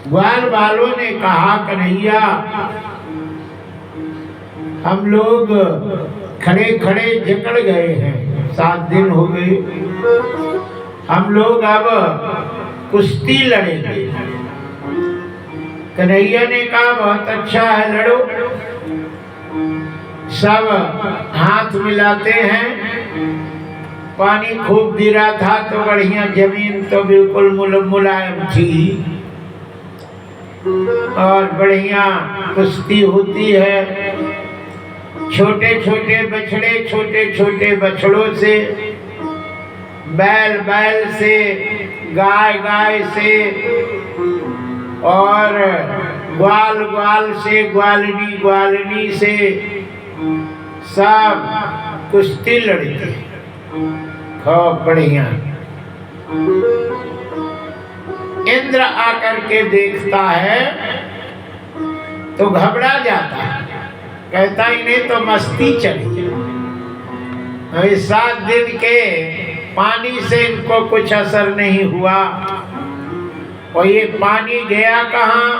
ग्वाल वालों ने कहा कन्हैया हम लोग खड़े खड़े जकड़ गए हैं, 7 दिन हो गए, हम लोग अब कुश्ती लड़ेंगे। कन्हैया ने कहा बहुत अच्छा है, लड़ो। सब हाथ मिलाते हैं, पानी खूब गिरा था तो बढ़िया, जमीन तो बिल्कुल मुलायम थी और बढ़िया कुश्ती होती है। छोटे छोटे बछड़े छोटे छोटे बछड़ों से, बैल बैल से, गाय गाय से और ग्वाल ग्वाल से, ग्वालनी ग्वालनी से सब कुश्ती लड़ते खूब बढ़िया। इंद्र आकर के देखता है तो घबरा जाता है, कहता इन्हें तो मस्ती चली, 7 दिन के पानी से इनको कुछ असर नहीं हुआ और ये पानी गया कहाँ,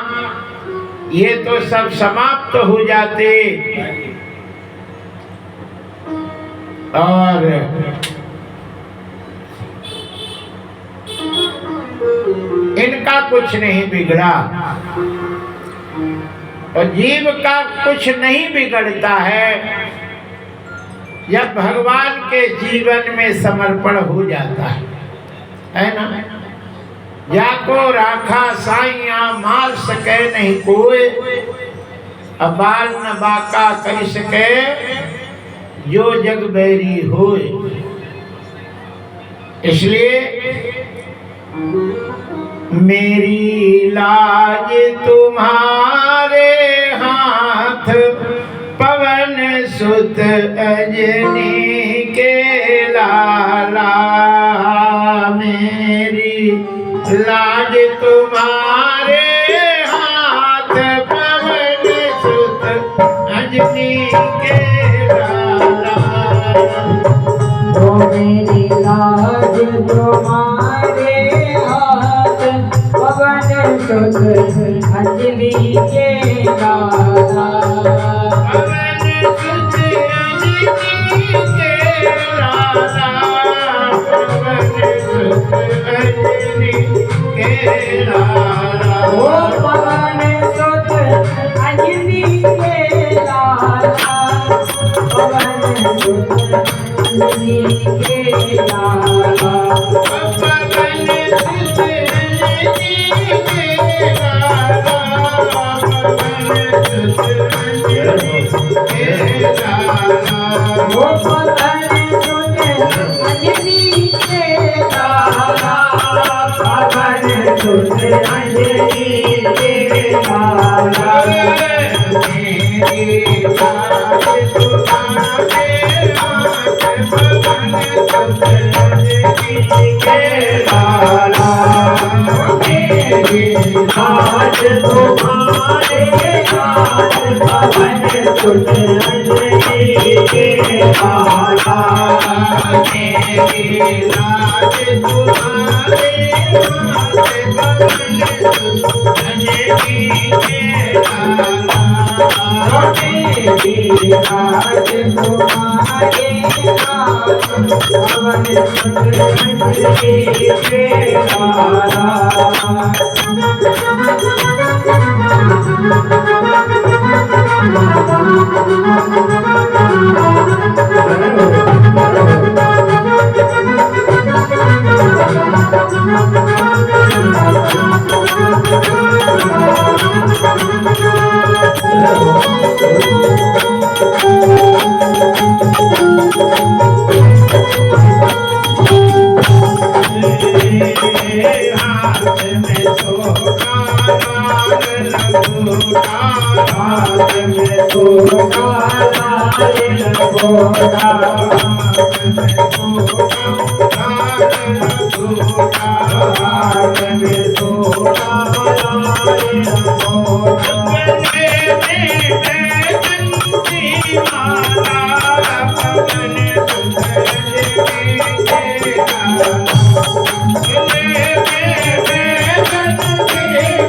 ये तो सब समाप्त हो जाते और इनका कुछ नहीं बिगड़ा। और जीव का कुछ नहीं बिगड़ता है जब भगवान के जीवन में समर्पण हो जाता है ना। जाको राखा साइया मार सके नहीं कोई, अबाल न बाका कर सके जो जग बैरी होए। इसलिए मेरी लाज तुम्हारे हाथ, पवन सुत अंजनी के लाला। मेरी लाज तुम्हारे हाथ, पवन सुत अंजनी के लाला। मेरी लाज तुम्हारे हाथ, पवन सुत अंजनी के लाला। पवन सुत अंजनी के लाला, पवन सुत अंजनी के लाला। ओ पवन सुत अंजनी के लाला, पवन सुत अंजनी के लाला। पवन सुत अंजनी के लाला, पवन सुत अंजनी के लाला। ओ पवन सुत अंजनी के लाला, पवन सुत अंजनी के लाला। मेरी लाज तुम्हारे हाथ, पवन सुत अंजनी के लाला। मेरी लाज तुम्हारे हाथ, पवन सुत अंजनी के लाला। मेरी लाज तुम्हारे हाथ, पवन सुत अंजनी के लाला। मेरी लाज तुम्हारे हाथ, पवन सुत अंजनी के लाला।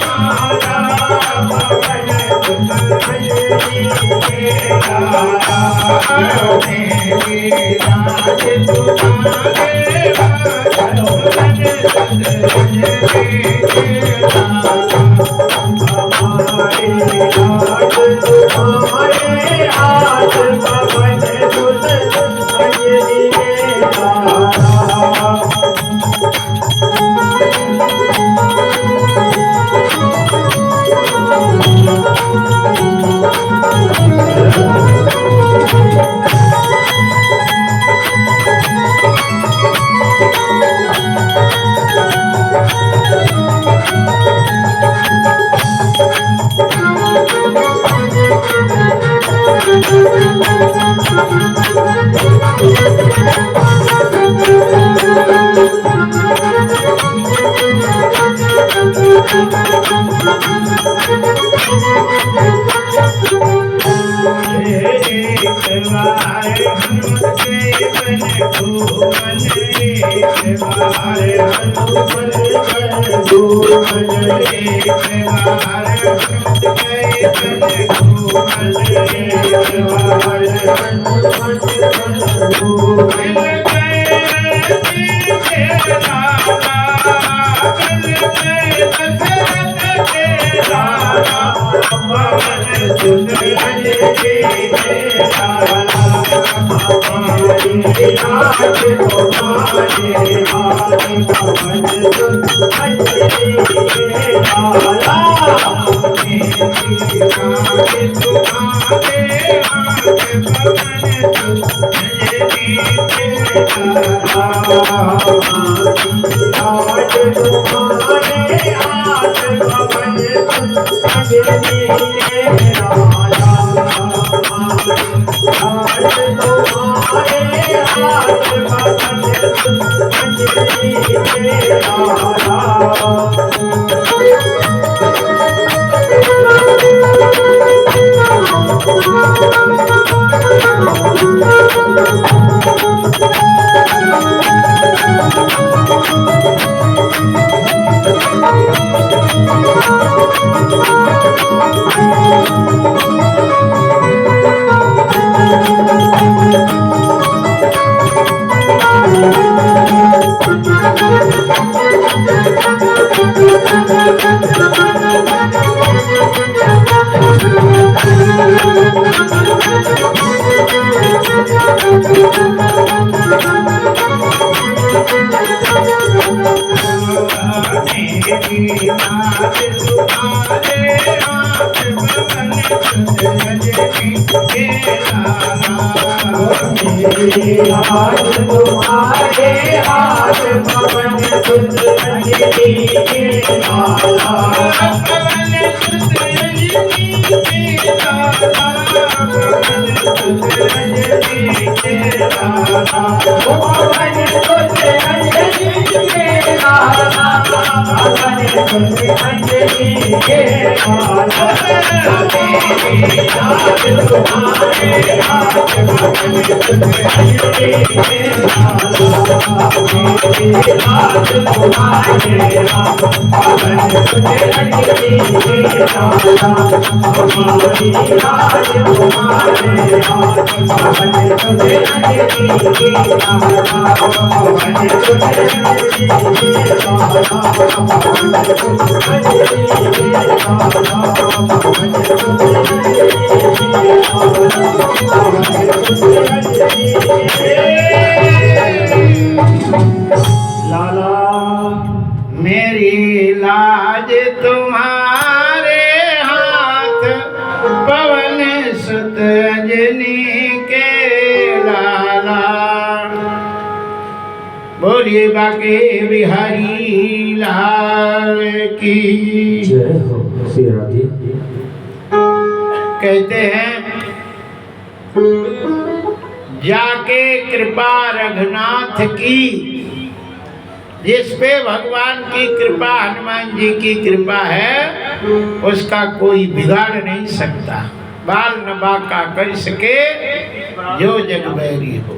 माला मेरी लाज तुम्हारे हाथ पवन सुत अंजनी के लाला। बोलिए बाके बिहारी लाल की जय हो श्री राधे। कहते हैं जाके कृपा रघुनाथ की, जिस पे भगवान की कृपा, हनुमान जी की कृपा है, उसका कोई बिगाड़ नहीं सकता। बाल न बाका कर सके जो जग बैरी हो।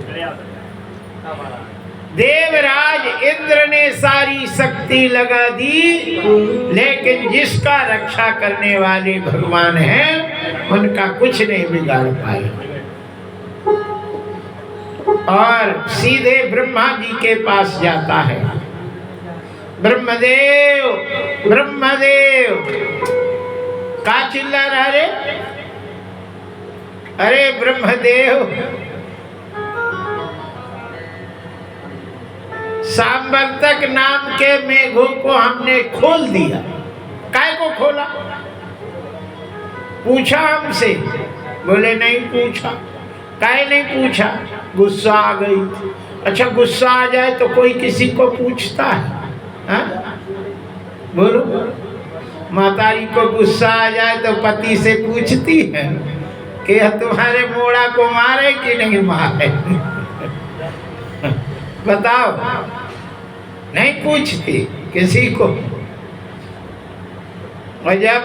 देवराज इंद्र ने सारी शक्ति लगा दी, लेकिन जिसका रक्षा करने वाले भगवान हैं, उनका कुछ नहीं बिगाड़ पाए। और सीधे ब्रह्मा जी के पास जाता है। ब्रह्मदेव ब्रह्मदेव का चिल्ला रहा रे? अरे ब्रह्मदेव, सांवर्तक नाम के मेघों को हमने खोल दिया। काय को खोला? पूछा हमसे? बोले नहीं पूछा। काय नहीं पूछा? गुस्सा आ गई। अच्छा, गुस्सा आ जाए तो कोई किसी को पूछता है? हाँ? बोलो, मातारी को गुस्सा आ जाए तो पति से पूछती है कि तुम्हारे मोड़ा को मारे कि नहीं मारे? बताओ, नहीं पूछती किसी को। और जब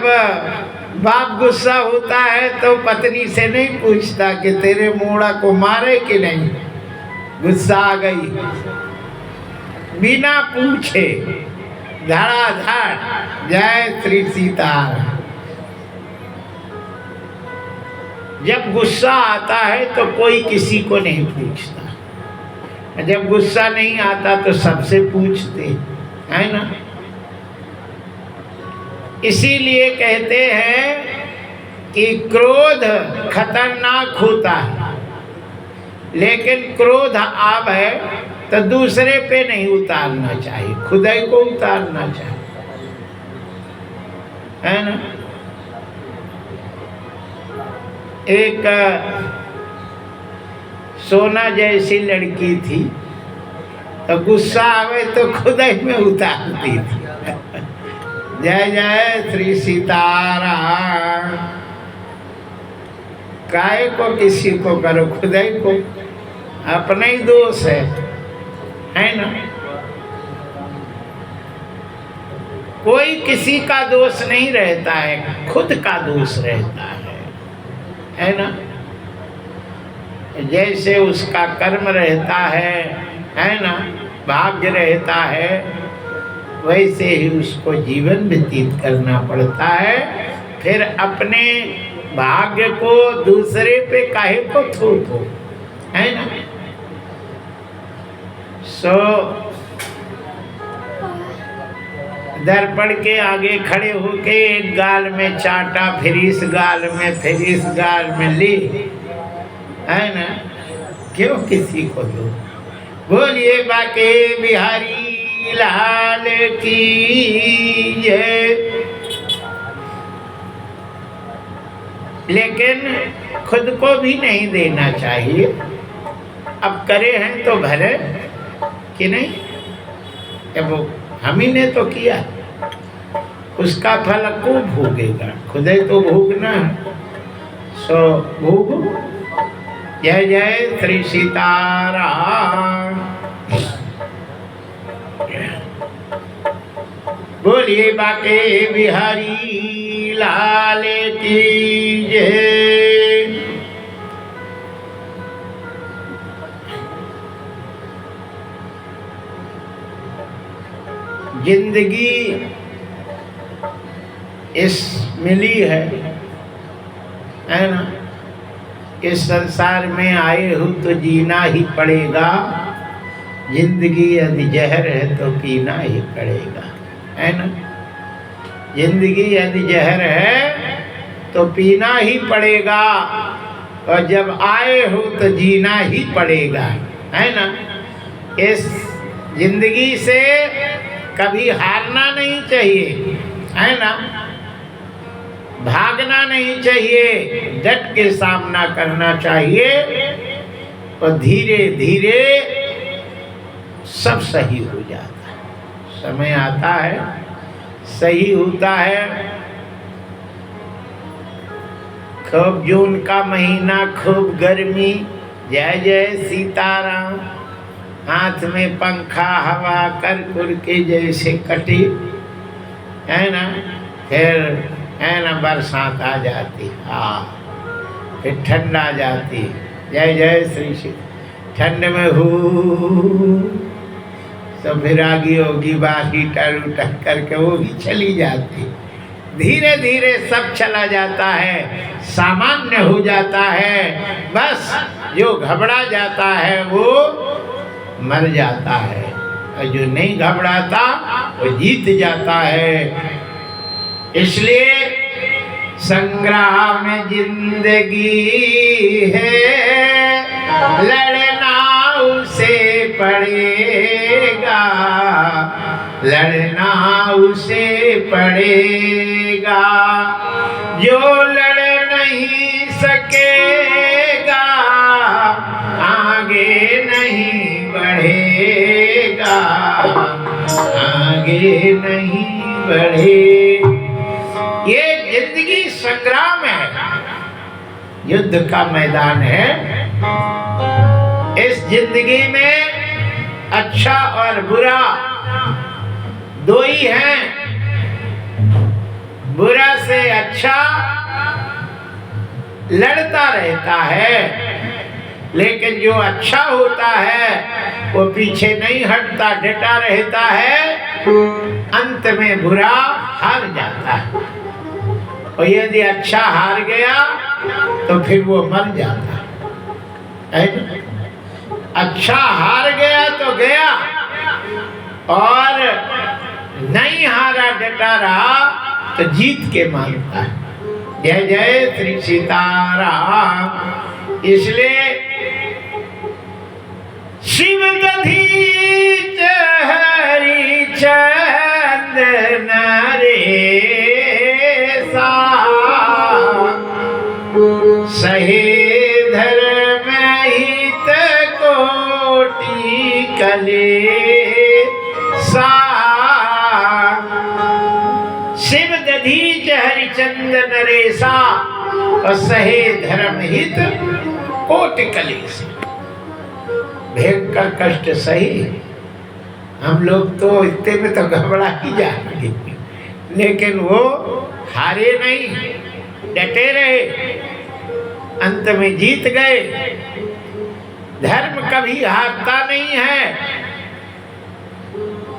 बाप गुस्सा होता है तो पत्नी से नहीं पूछता कि तेरे मोड़ा को मारे कि नहीं। गुस्सा आ गई, बिना पूछे धड़ाधड़ जय श्री सीताराम। जब गुस्सा आता है तो कोई किसी को नहीं पूछता, जब गुस्सा नहीं आता तो सबसे पूछते है ना। इसीलिए कहते हैं कि क्रोध खतरनाक होता है, लेकिन क्रोध आवे तो दूसरे पे नहीं उतारना चाहिए, खुद ही को उतारना चाहिए, है ना। एक सोना जैसी लड़की थी, तो गुस्सा आवे तो खुद ही में उतारती थी। जय जय श्री सीताराम। काय को किसी को करो, खुद ही को, अपना ही दोष है ना। कोई किसी का दोष नहीं रहता है, खुद का दोष रहता है ना। जैसे उसका कर्म रहता है ना, भाग्य रहता है, वैसे ही उसको जीवन व्यतीत करना पड़ता है। फिर अपने भाग्य को दूसरे पे काहे को थोपो, है ना। सो दर्पण के आगे खड़े होके एक गाल में चाटा, फिर इस गाल में, फिर इस गाल में ली, है ना। क्यों किसी को दो? बोलिए बाके बिहारी लाल की जय। लेकिन खुद को भी नहीं देना चाहिए। अब करे हैं तो भरे कि नहीं। अब हम ही ने तो किया, उसका फल को भोगेगा, खुद ही तो भोगना है। सो भोगो। जय जय श्री सीताराम। बोलिए बाके बिहारी लाल की जय। जिंदगी इस मिली है ना। इस संसार में आए हो तो जीना ही पड़ेगा। जिंदगी यदि जहर है तो पीना ही पड़ेगा, है ना। जिंदगी यदि जहर है तो पीना ही पड़ेगा, और जब आए हो तो जीना ही पड़ेगा, है ना। इस जिंदगी से कभी हारना नहीं चाहिए, है ना। भागना नहीं चाहिए, डट के सामना करना चाहिए, और धीरे धीरे सब सही हो जाता है। समय आता है, सही होता है। खूब जून का महीना, खूब गर्मी, जय जय सीताराम। हाथ में पंखा, हवा कर कुर के जैसे कटी, है ना। फिर है ना बरसात आ जाती, हाँ, फिर ठंड आ जाती। जय जय श्री श्री। ठंड में तो फिर आगी होगी बात हीटर उटर करके वो भी चली जाती, धीरे धीरे सब चला जाता है, सामान्य हो जाता है। बस जो घबरा जाता है वो मर जाता है, और जो नहीं घबराता वो जीत जाता है। इसलिए संग्राम जिंदगी है, लड़ना उसे पड़ेगा, लड़ना उसे पड़ेगा। जो लड़ नहीं सकेगा आगे नहीं बढ़ेगा, आगे नहीं बढ़े। ये जिंदगी संग्राम है, युद्ध का मैदान है। इस जिंदगी में अच्छा और बुरा दो ही हैं। बुरा से अच्छा लड़ता रहता है, लेकिन जो अच्छा होता है वो पीछे नहीं हटता, डटा रहता है। अंत में बुरा हार जाता है, और यदि अच्छा हार गया तो फिर वो मर जाता है। अच्छा हार गया तो गया, और नहीं हारा डटा रहा तो जीत के मानता है। जय जय श्री सीताराम। इसलिए शिव दधीच हरिचंद नरेसा, सहे धर्म हित कोटि कलेसा। शिव दधीच हरिचंद नरेसा, और सहे धर्म हित कोटि कलेसा। भयंकर कष्ट सही, हम लोग तो इतने में तो घबरा ही जाएंगे, लेकिन वो हारे नहीं, डटे रहे, अंत में जीत गए। धर्म कभी हारता नहीं है,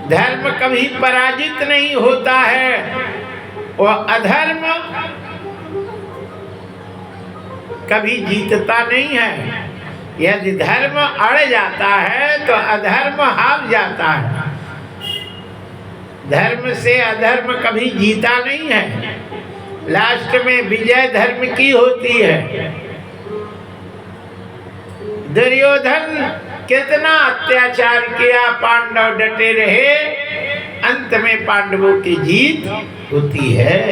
धर्म कभी पराजित नहीं होता है, और अधर्म कभी जीतता नहीं है। यदि धर्म अड़ जाता है तो अधर्म हार जाता है। धर्म से अधर्म कभी जीता नहीं है, लास्ट में विजय धर्म की होती है। दुर्योधन कितना अत्याचार किया, पांडव डटे रहे, अंत में पांडवों की जीत होती है।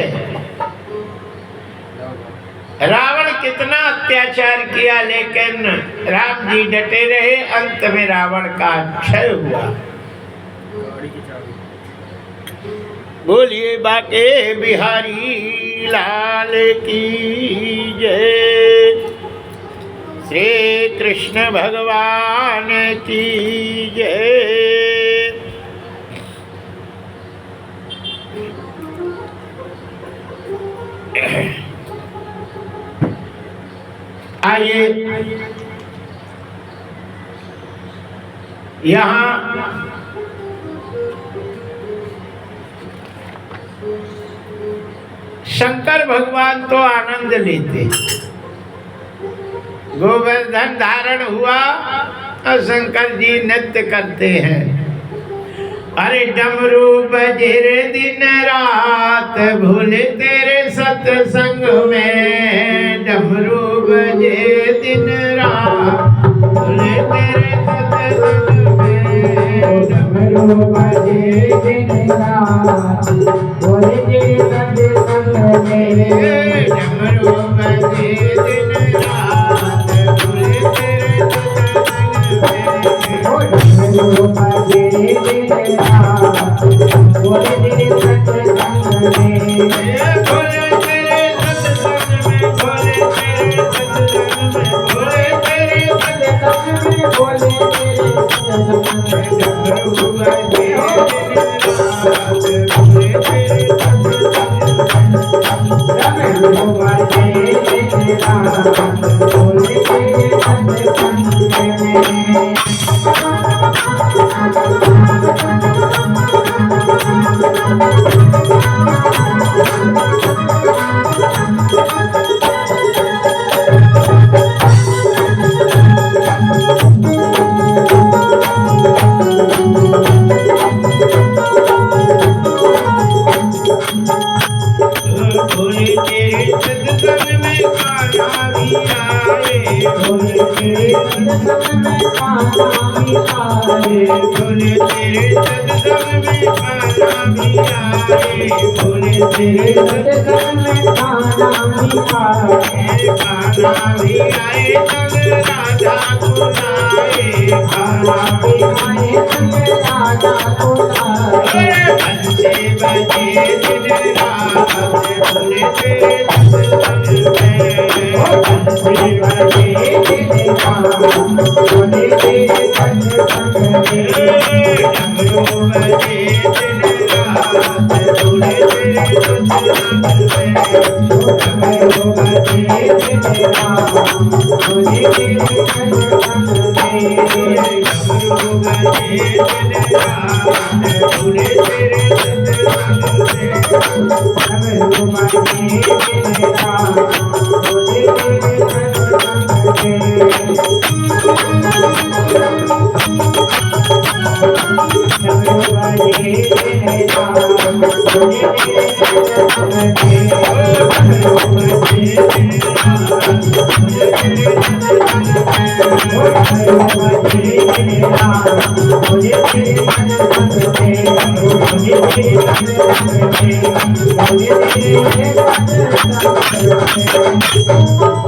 रावण कितना अत्याचार किया, लेकिन राम जी डटे रहे, अंत में रावण का क्षय हुआ। बोलिए बाके बिहारी लाल की जय, श्री कृष्ण भगवान की जय। आइए यहाँ शंकर भगवान तो आनंद लेते, गोवर्धन धारण हुआ और शंकर जी नृत्य करते हैं। अरे डमरू बजे दिन रात, भूले तेरे सत्संग में। डमरू बजे दिन रात, भूले तेरे सत्संग में। डमरू बजे दिन रात, भूले तेरे सत्संग में। डमरू बजे दिन रात, भूले तेरे सत्संग में। डमरू बजे दिन रात, भूले तेरे सत्संग में। भोले तेरे सत्संग में, भोले तेरे सत्संग में, भोले तेरे सत्संग में, भोले तेरे सत्संग में। डमरू बजे दिन रात, भोले तेरे सत्संग में। डमरू बजे दिन रात, भोले तेरे सत्संग में। भोले तेरे सत्संग में कान्हा भी आए, भोले तेरे सत्संग में कान्हा भी आए, भोले तेरे सत्संग में कान्हा भी आए, भोले तेरे सत्संग में कान्हा भी आए, कान्हा भी आए संग राधा को लाए, कान्हा भी आए संग राधा को लाए, बंसे बजे दिन रात भोले तेरे सत्संग में, बंसे बजे दिन रात भोले तेरे सत्संग में, डमरू बजे दिन रात भोले तेरे सत्संग में, डमरू बजे दिन रात भोले तेरे सत्संग में, डमरू बजे दिन रात भोले तेरे सत्संग में, डमरू बजे दिन रात भोले तेरे सत्संग में, डमरू बजे दिन रात भोले तेरे सत्संग में, डमरू बजे दिन रात भोले तेरे सत्संग में, डमरू बजे दिन रात भोले तेरे सत्संग में, भोले तेरे सत्संग में, भोले तेरे सत्संग में।